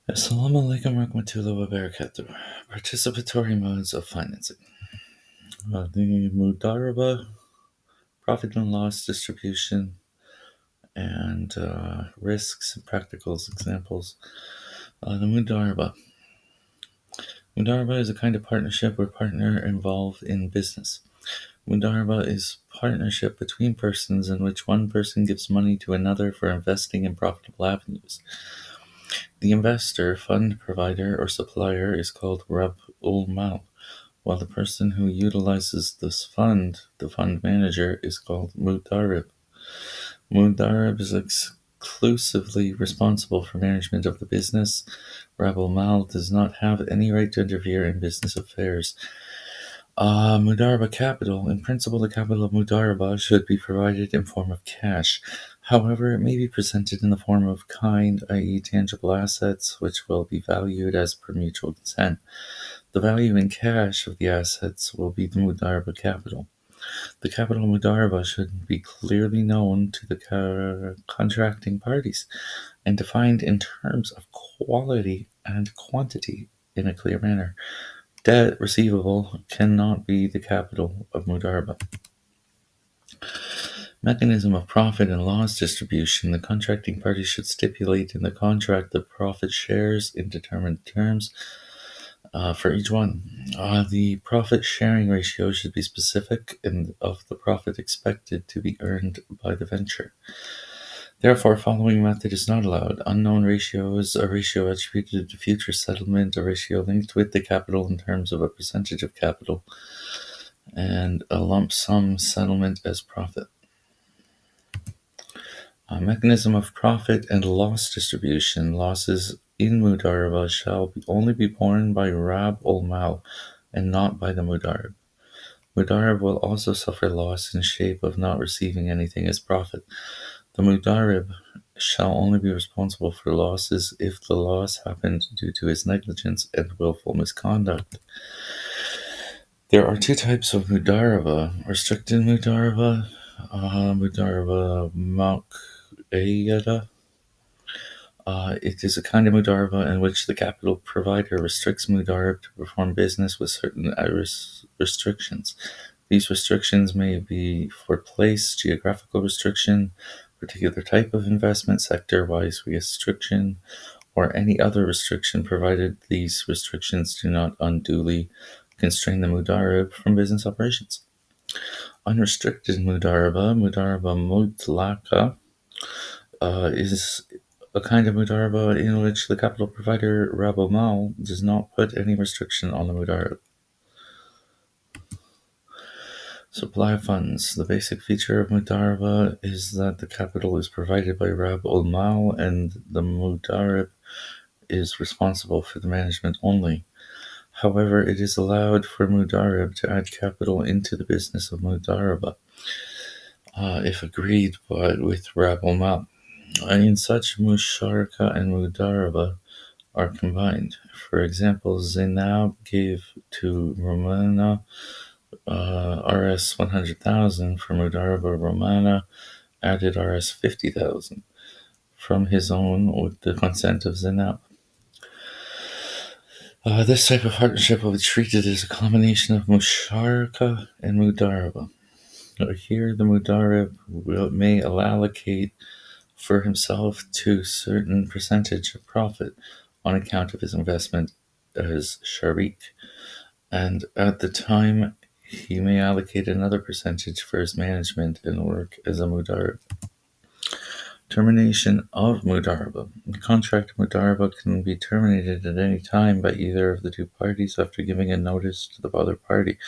Assalamu alaikum warahmatullahi wabarakatuh. Participatory modes of financing. The Mudaraba, profit and loss distribution, and risks and practical examples. The Mudaraba. Mudaraba is a kind of partnership or partner involved in business. Mudaraba is partnership between persons in which one person gives money to another for investing in profitable avenues. The investor, fund provider, or supplier is called Rab ul Mal, while the person who utilizes this fund, the fund manager, is called Mudarib. Mudarib is exclusively responsible for management of the business. Rab ul Mal does not have any right to interfere in business affairs. Mudaraba capital. In principle, the capital of Mudaraba should be provided in form of cash. However, it may be presented in the form of kind, i.e. tangible assets, which will be valued as per mutual consent. The value in cash of the assets will be the Mudaraba capital. The capital Mudaraba should be clearly known to the contracting parties and defined in terms of quality and quantity in a clear manner. Debt receivable cannot be the capital of Mudaraba. Mechanism of profit and loss distribution. The contracting parties should stipulate in the contract the profit shares in determined terms for each one. The profit sharing ratio should be specific and of the profit expected to be earned by the venture. Therefore, following method is not allowed. Unknown ratios, a ratio attributed to future settlement, a ratio linked with the capital in terms of a percentage of capital, and a lump sum settlement as profit. A mechanism of profit and loss distribution. Losses in Mudaraba shall only be borne by Rab ul Mal and not by the Mudarib. Mudarib will also suffer loss in shape of not receiving anything as profit. The Mudarib shall only be responsible for losses if the loss happened due to his negligence and willful misconduct. There are two types of Mudaraba: restricted Mudaraba, Mudaraba Muqayyada. It is a kind of Mudaraba in which the capital provider restricts Mudarib to perform business with certain restrictions. These restrictions may be for place, geographical restriction, particular type of investment, sector-wise restriction, or any other restriction, provided these restrictions do not unduly constrain the Mudarib from business operations. Unrestricted Mudaraba, Mudaraba Mutlaka, is a kind of Mudaraba in which the capital provider, Rab ul Mal, does not put any restriction on the Mudarib. Supply funds. The basic feature of Mudaraba is that the capital is provided by Rab ul Mal and the Mudarib is responsible for the management only. However, it is allowed for Mudarib to add capital into the business of Mudaraba, if agreed with Rab ul Mal. In such, Musharaka and Mudaraba are combined. For example, Zainab gave to Romana Rs 100,000 for Mudaraba. Romana added Rs 50,000 from his own with the consent of Zainab. This type of partnership will be treated as a combination of Musharaka and Mudaraba. Here, the Mudarib may allocate for himself to certain percentage of profit on account of his investment as Sharik, and at the time he may allocate another percentage for his management and work as a Mudarib. Termination of Mudaraba. The contract of Mudaraba can be terminated at any time by either of the two parties after giving a notice to the other party.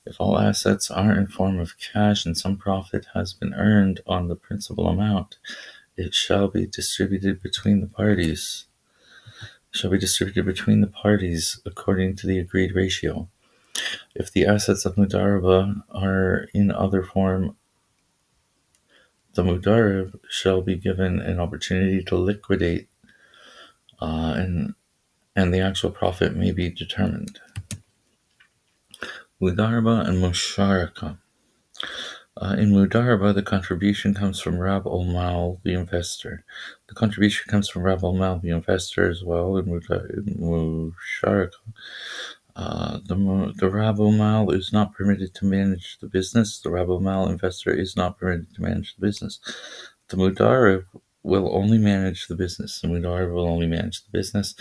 If all assets are in form of cash and some profit has been earned on the principal amount, it shall be distributed between the parties. According to the agreed ratio. If the assets of Mudaraba are in other form, the Mudarib shall be given an opportunity to liquidate, and the actual profit may be determined. Mudaraba and Musharaka. In Mudaraba, the contribution comes from Rab al Mal, the investor. The contribution comes from Rab al Mal, the investor, as well. In Musharaka, the Rab al Mal is not permitted to manage the business. The Rab al Mal investor is not permitted to manage the business. The Mudarib will only manage the business. The Mudarib will only manage the business.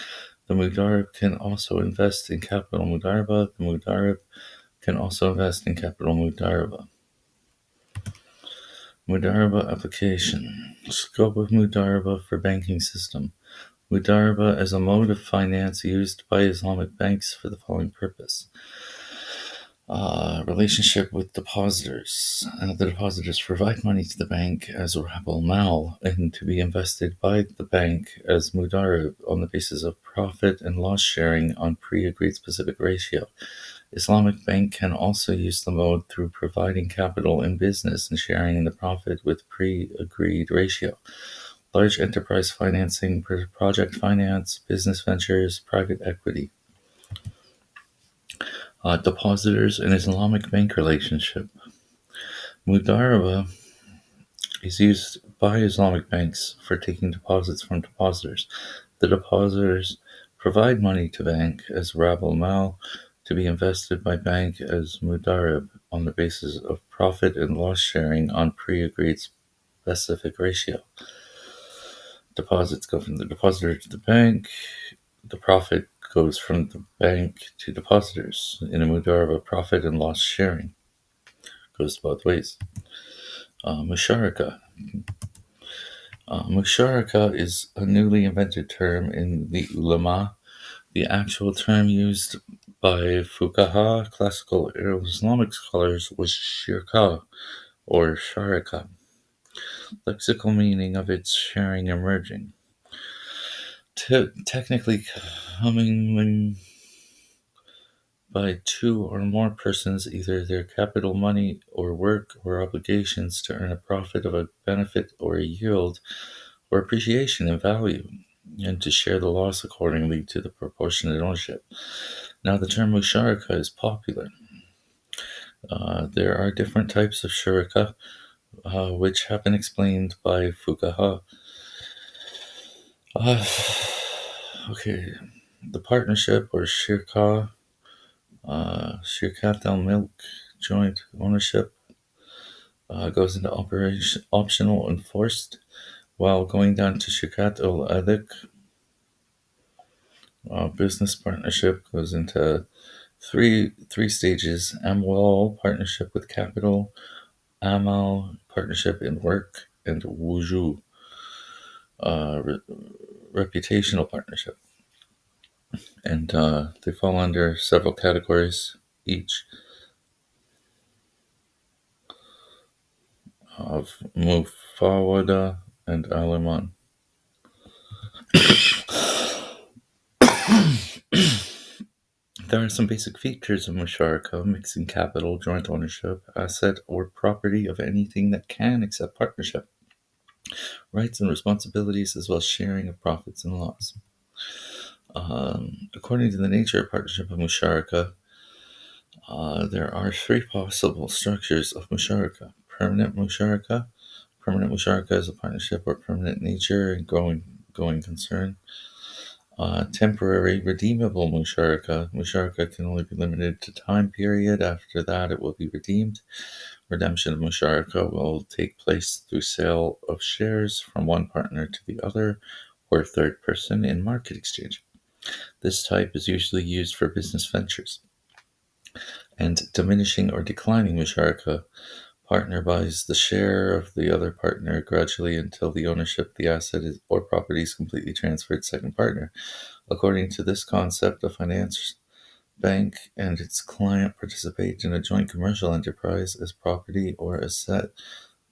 The Mudarib can also invest in capital Mudaraba. The Mudarib can also invest in capital Mudaraba. Mudaraba application. Scope of Mudaraba for banking system. Mudaraba is a mode of finance used by Islamic banks for the following purpose. Relationship with depositors. The depositors provide money to the bank as Rabal Mal and to be invested by the bank as Mudarib on the basis of profit and loss sharing on pre-agreed specific ratio. Islamic Bank can also use the mode through providing capital in business and sharing in the profit with pre-agreed ratio. Large enterprise financing, project finance, business ventures, private equity. Depositors and Islamic bank relationship. Mudaraba is used by Islamic banks for taking deposits from depositors. The depositors provide money to bank as Rab al Mal to be invested by bank as Mudarib on the basis of profit and loss sharing on pre-agreed specific ratio. Deposits go from the depositor to the bank. The profit goes from the bank to depositors. In a Mudarib, profit and loss sharing goes both ways. Musharaka. Musharaka is a newly invented term in the ulama. The actual term used by fuqaha, classical Islamic scholars, was shirka or sharika. Lexical meaning of its sharing and merging. Technically coming by two or more persons, either their capital money or work or obligations to earn a profit of a benefit or a yield or appreciation in value, and to share the loss accordingly to the proportionate ownership. Now, the term musharaka is popular. There are different types of shuraka, which have been explained by fuqaha. Okay, the partnership or shirka, shirkat al-milk, joint ownership, goes into optional and forced, while going down to shirkat al-adik, business partnership goes into three stages: amwal, partnership with capital; amal, partnership in work; and wuju, reputational partnership. And they fall under several categories each of mufawada and aliman. There are some basic features of musharaka: mixing capital, joint ownership, asset, or property of anything that can accept partnership, rights and responsibilities, as well as sharing of profits and loss. According to the nature of partnership of musharaka, there are three possible structures of musharaka. Permanent musharaka. Permanent musharaka is a partnership or permanent nature and going concern. Temporary redeemable musharaka. Musharaka can only be limited to time period. After that, it will be redeemed. Redemption of musharaka will take place through sale of shares from one partner to the other or third person in market exchange. This type is usually used for business ventures. And diminishing or declining musharaka. Partner buys the share of the other partner gradually until the ownership of the asset or property is completely transferred to second partner. According to this concept, a finance bank and its client participate in a joint commercial enterprise as property or asset,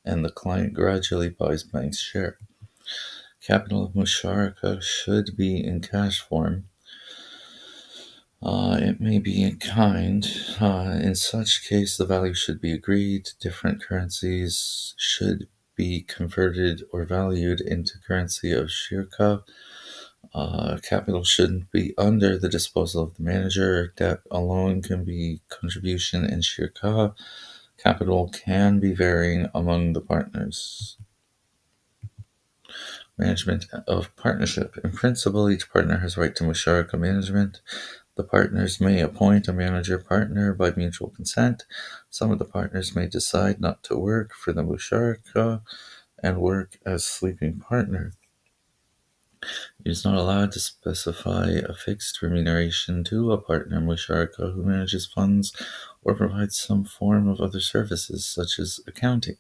and the client gradually buys bank's share. Capital of musharaka should be in cash form. It may be in kind. In such case, the value should be agreed. Different currencies should be converted or valued into currency of shirka. Capital shouldn't be under the disposal of the manager. Debt alone can be contribution in shirka. Capital can be varying among the partners. Management of partnership. In principle, each partner has right to musharaka management. The partners may appoint a manager partner by mutual consent. Some of the partners may decide not to work for the musharaka and work as sleeping partner. It is not allowed to specify a fixed remuneration to a partner musharaka who manages funds or provides some form of other services, such as accounting.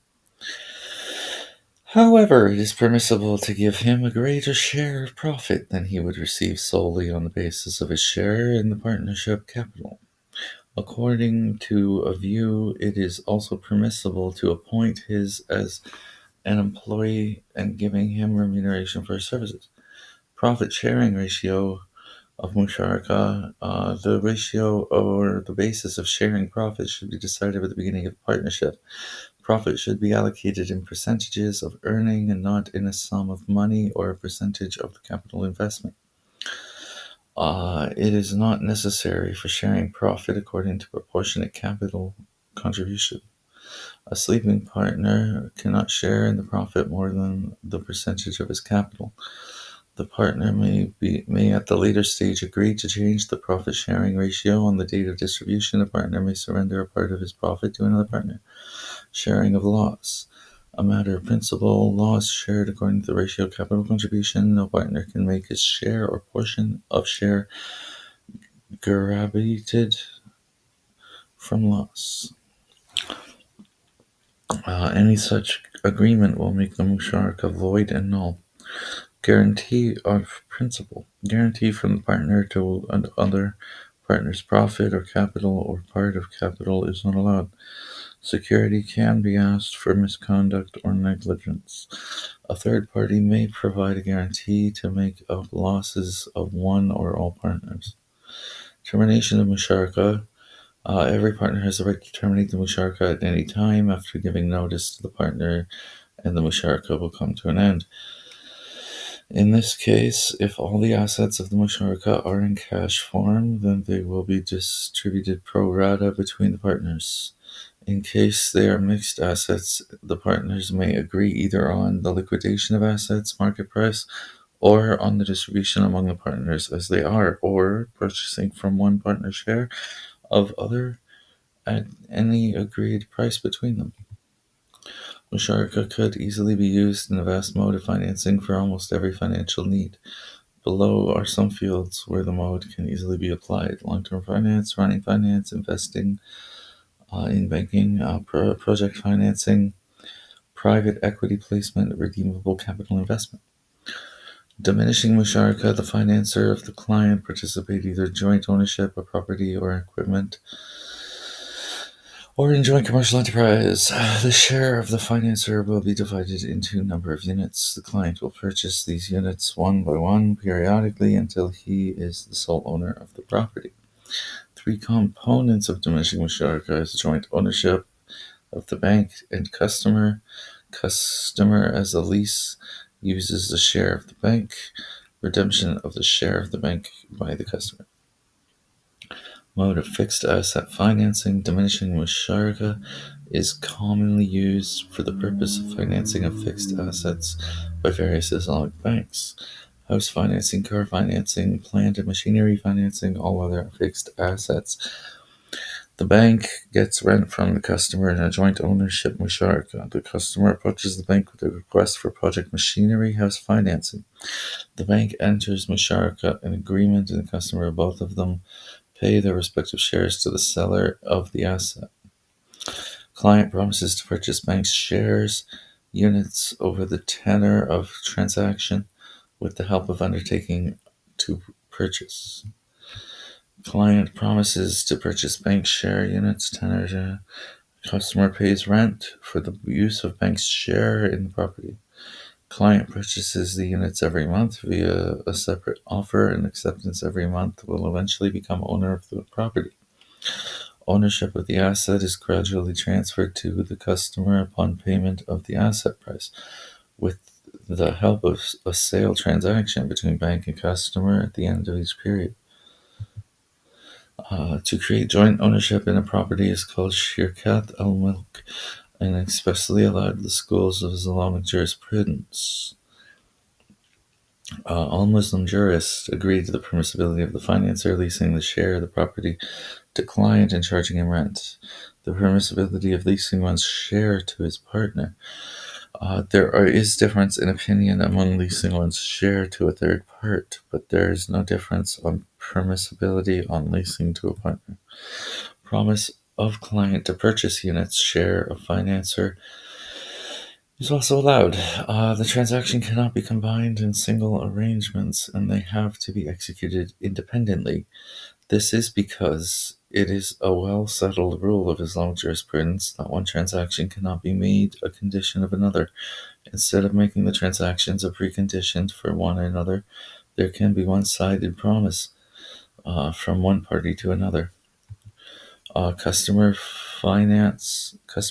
However, it is permissible to give him a greater share of profit than he would receive solely on the basis of his share in the partnership capital. According to a view, it is also permissible to appoint his as an employee and giving him remuneration for his services. Profit sharing ratio of musharaka, the ratio or the basis of sharing profit should be decided at the beginning of the partnership. Profit should be allocated in percentages of earning and not in a sum of money or a percentage of the capital investment. It is not necessary for sharing profit according to proportionate capital contribution. A sleeping partner cannot share in the profit more than the percentage of his capital. The partner may at the later stage agree to change the profit sharing ratio on the date of distribution. A partner may surrender a part of his profit to another partner. Sharing of loss. A matter of principle, loss shared according to the ratio of capital contribution. No partner can make his share or portion of share gravated from loss. Any such agreement will make the musharaka void and null. Guarantee of principle. Guarantee from the partner to another partner's profit or capital or part of capital is not allowed. Security can be asked for misconduct or negligence. A third party may provide a guarantee to make up losses of one or all partners. Termination of musharaka. Every partner has the right to terminate the musharaka at any time after giving notice to the partner, and the musharaka will come to an end. In this case, if all the assets of the musharaka are in cash form, then they will be distributed pro rata between the partners. In case they are mixed assets, the partners may agree either on the liquidation of assets, market price, or on the distribution among the partners as they are, or purchasing from one partner's share of other at any agreed price between them. Musharaka could easily be used in a vast mode of financing for almost every financial need. Below are some fields where the mode can easily be applied: long-term finance, running finance, investing in banking, project financing, private equity placement, redeemable capital investment. Diminishing musharaka, the financer of the client participate either joint ownership of property or equipment, or in joint commercial enterprise. The share of the financer will be divided into a number of units. The client will purchase these units one by one periodically until he is the sole owner of the property. Three components of diminishing musharaka is joint ownership of the bank and customer. Customer as a lease uses the share of the bank. Redemption of the share of the bank by the customer. Mode of fixed asset financing. Diminishing musharaka is commonly used for the purpose of financing of fixed assets by various Islamic banks. House financing, car financing, plant and machinery financing, all other fixed assets. The bank gets rent from the customer in a joint ownership musharaka. The customer approaches the bank with a request for project machinery house financing. The bank enters musharaka, an agreement, and the customer, both of them, pay their respective shares to the seller of the asset. Client promises to purchase bank shares, units over the tenor of transaction with the help of undertaking to purchase. Client promises to purchase bank share units, tenor. Customer pays rent for the use of bank's share in the property. Client purchases the units every month via a separate offer, and acceptance every month will eventually become owner of the property. Ownership of the asset is gradually transferred to the customer upon payment of the asset price, with the help of a sale transaction between bank and customer at the end of each period. To create joint ownership in a property is called shirkat al-mulk and especially allowed in the schools of Islamic jurisprudence. All Muslim jurists agree to the permissibility of the financier leasing the share of the property to client and charging him rent. The permissibility of leasing one's share to his partner. Is difference in opinion among leasing one's share to a third part, but there is no difference on permissibility on leasing to a partner. Promise of client to purchase units share of financer is also allowed. The transaction cannot be combined in single arrangements and they have to be executed independently. This is because it is a well settled rule of Islamic jurisprudence that one transaction cannot be made a condition of another. Instead of making the transactions a precondition for one another, there can be one sided promise from one party to another. Customer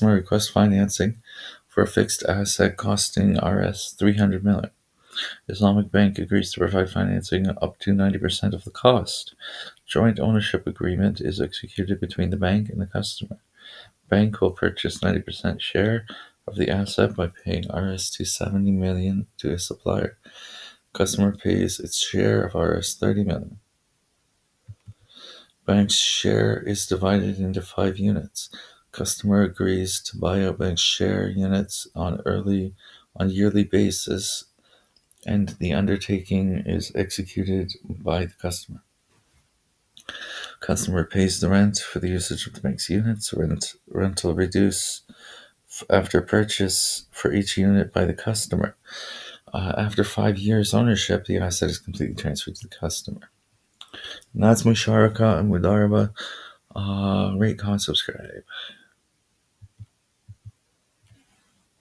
request financing for a fixed asset costing Rs 300 million. Islamic Bank agrees to provide financing up to 90% of the cost. Joint ownership agreement is executed between the bank and the customer. Bank will purchase 90% share of the asset by paying Rs 270 million to a supplier. Customer pays its share of Rs 30 million. Bank's share is divided into 5 units. Customer agrees to buy out bank's share units on yearly basis, and the undertaking is executed by the customer. Customer pays the rent for the usage of the bank's units. Rental reduce after purchase for each unit by the customer. After 5 years ownership, the asset is completely transferred to the customer. And that's Musharaka and Mudaraba. Rate, comment, subscribe.